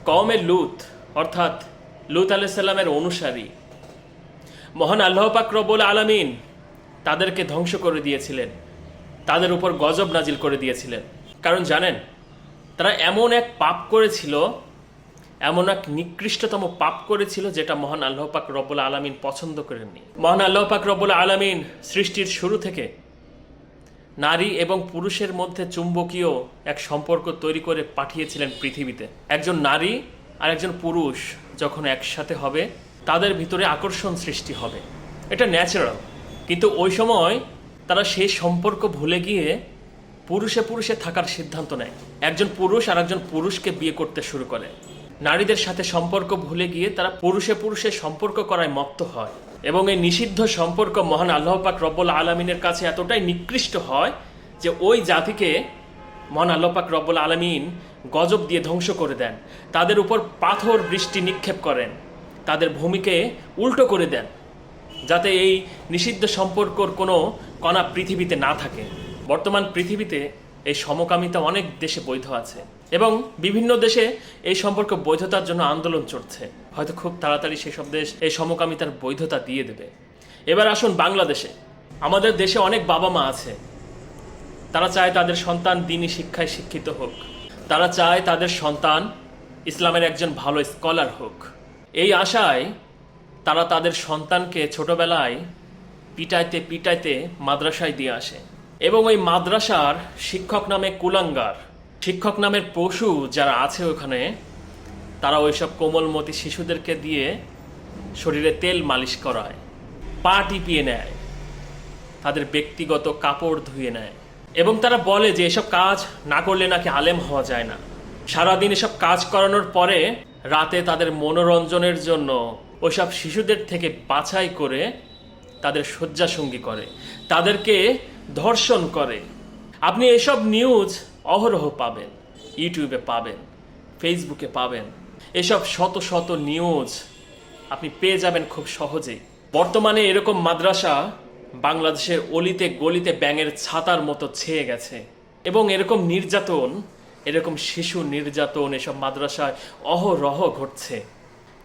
কওমে লুত অর্থাৎ লুত আলাইহিস সালামের অনুসারী মহান আল্লাহ পাক রব্বুল আলামিন তাদেরকে ধ্বংস করে দিয়েছিলেন, তাদের উপর গজব নাজিল করে দিয়েছিলেন। কারণ জানেন, তারা এমন এক পাপ করেছিল, এমন এক নিকৃষ্টতম পাপ করেছিল যেটা মহান আল্লাহ পাক রব্বুল আলামিন পছন্দ করেননি। মহান আল্লাহ পাক রব্বুল আলামিন সৃষ্টির শুরু থেকে নারী এবং পুরুষের মধ্যে চুম্বকীয় এক সম্পর্ক তৈরি করে পাঠিয়েছিলেন পৃথিবীতে। একজন নারী আর একজন পুরুষ যখন একসাথে হবে তাদের ভিতরে আকর্ষণ সৃষ্টি হবে, এটা ন্যাচারাল। কিন্তু ওই সময় তারা সেই সম্পর্ক ভুলে গিয়ে পুরুষে পুরুষে থাকার সিদ্ধান্ত নেয়। একজন পুরুষ আর একজন পুরুষকে বিয়ে করতে শুরু করে। নারীদের সাথে সম্পর্ক ভুলে গিয়ে তারা পুরুষে পুরুষে সম্পর্ক করায় মত্ত হয় এবং এই নিষিদ্ধ সম্পর্ক মহান আল্লাহ পাক রব্বুল আলামিনের কাছে এতটাই নিকৃষ্ট হয় যে ওই জাতিকে মহান আল্লাহ পাক রব্বুল আলামিন গজব দিয়ে ধ্বংস করে দেন। তাদের উপর পাথর বৃষ্টি নিক্ষেপ করেন, তাদের ভূমিকে উল্টো করে দেন, যাতে এই নিষিদ্ধ সম্পর্কর কোনো কণা পৃথিবীতে না থাকে। বর্তমান পৃথিবীতে এই সমকামিতা অনেক দেশে বৈধ আছে এবং বিভিন্ন দেশে এই সম্পর্ক বৈধতার জন্য আন্দোলন চলছে। হয়তো খুব তাড়াতাড়ি সেসব দেশ এই সমকামিতার বৈধতা দিয়ে দেবে। এবার আসুন বাংলাদেশে। আমাদের দেশে অনেক বাবা মা আছে, তারা চায় তাদের সন্তান দ্বীনি শিক্ষায় শিক্ষিত হোক, তারা চায় তাদের সন্তান ইসলামের একজন ভালো স্কলার হোক। এই আশায় তারা তাদের সন্তানকে ছোটবেলায় পিটাইতে পিটাইতে মাদ্রাসায় দিয়ে আসে এবং ওই মাদ্রাসার শিক্ষক নামে কুলাঙ্গার, শিক্ষক নামের পশু যারা আছে ওখানে, তারা ওইসব কোমলমতি শিশুদেরকে দিয়ে শরীরে তেল মালিশ করায়, পা টিপিয়ে নেয়, তাদের ব্যক্তিগত কাপড় ধুয়ে নেয় এবং তারা বলে যে এসব কাজ না করলে নাকি আলেম হওয়া যায় না। সারাদিন এসব কাজ করানোর পরে রাতে তাদের মনোরঞ্জনের জন্য ওইসব শিশুদের থেকে বাছাই করে তাদের শয্যাসঙ্গী করে, তাদেরকে ধর্ষণ করে। আপনি এসব নিউজ অহরহ পাবেন, ইউটিউবে পাবেন, ফেসবুকে পাবেন। এসব শত শত নিউজ আপনি পেয়ে যাবেন খুব সহজেই। বর্তমানে এরকম মাদ্রাসা বাংলাদেশের অলিতে গলিতে ব্যাঙের ছাতার মতো ছেয়ে গেছে এবং এরকম নির্যাতন, এরকম শিশু নির্যাতন এসব মাদ্রাসায় অহরহ ঘটছে।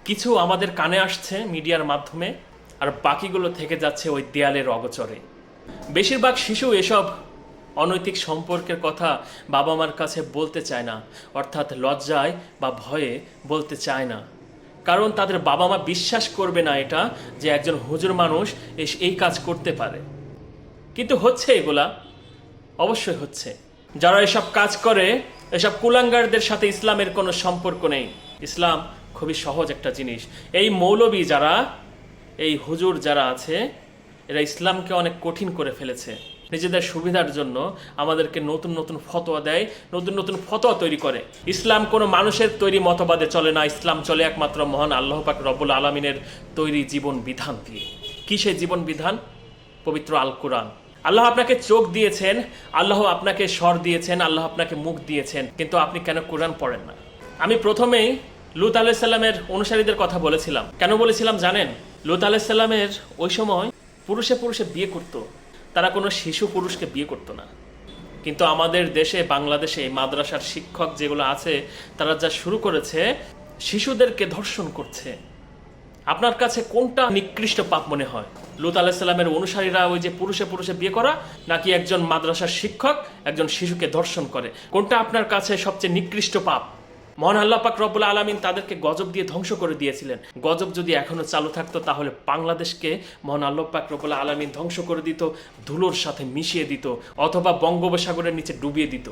কিছু আমাদের কানে আসছে মিডিয়ার মাধ্যমে, আর বাকিগুলো থেকে যাচ্ছে ওই দেয়ালের অগোচরে। বেশিরভাগ শিশু এসব অনৈতিক সম্পর্কের কথা বাবা মার কাছে বলতে চায় না, অর্থাৎ লজ্জায় বা ভয়ে বলতে চায় না। কারণ তাদের বাবা মা বিশ্বাস করবে না এটা যে একজন হুজুর মানুষ এই কাজ করতে পারে। কিন্তু হচ্ছে, এগুলা অবশ্যই হচ্ছে। যারা এসব কাজ করে, এসব কুলাঙ্গারদের সাথে ইসলামের কোনো সম্পর্ক নেই। ইসলাম খুবই সহজ একটা জিনিস। এই মৌলবী যারা, এই হুজুর যারা আছে, এরা ইসলামকে অনেক কঠিন করে ফেলেছে নিজেদের সুবিধার জন্য। আমাদেরকে নতুন নতুন ফতোয়া দেয়, নতুন নতুন ফতোয়া তৈরি করে। ইসলাম কোনো মানুষের তৈরি মতবাদে চলে না, ইসলাম চলে একমাত্র মহান আল্লাহ পাক রব্বুল আলামিনের তৈরি জীবন বিধান দিয়ে। কি সেই জীবন বিধান? পবিত্র আল কোরআন। আল্লাহ আপনাকে চোখ দিয়েছেন, আল্লাহ আপনাকে স্বর দিয়েছেন, আল্লাহ আপনাকে মুখ দিয়েছেন, কিন্তু আপনি কেন কোরআন পড়েন না? আমি প্রথমেই লুত আলাইহিস সালামের অনুসারীদের কথা বলেছিলাম। কেন বলেছিলাম জানেন? লুত আলাইহিস সালামের ওই সময় পুরুষে পুরুষে বিয়ে করতো, তারা কোনো শিশু পুরুষকে বিয়ে করতো না। কিন্তু আমাদের দেশে, বাংলাদেশে মাদ্রাসার শিক্ষক যেগুলো আছে, তারা যা শুরু করেছে, শিশুদেরকে ধর্ষণ করছে। আপনার কাছে কোনটা নিকৃষ্ট পাপ মনে হয়? লুত আলাইহিস সালামের অনুসারীরা ওই যে পুরুষে পুরুষে বিয়ে করা, নাকি একজন মাদ্রাসার শিক্ষক একজন শিশুকে ধর্ষণ করে? কোনটা আপনার কাছে সবচেয়ে নিকৃষ্ট পাপ? মহান আল্লাহ পাক রব্বুল আলামিন তাদেরকে গজব দিয়ে ধ্বংস করে দিয়েছিলেন। গজব যদি এখনো চালু থাকতো তাহলে বাংলাদেশকে মহান আল্লাহ পাক রব্বুল আলামিন ধ্বংস করে দিত, ধুলোর সাথে মিশিয়ে দিত, অথবা বঙ্গোপসাগরের নিচে ডুবিয়ে দিত।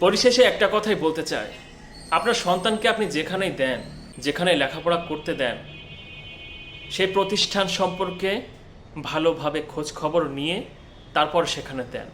পরিশেষে একটা কথাই বলতে চাই, আপনার সন্তানকে আপনি যেখানেই দেন, যেখানে লেখাপড়া করতে দেন, সেই প্রতিষ্ঠান সম্পর্কে ভালোভাবে খোঁজ খবর নিয়ে তারপর সেখানে দেন।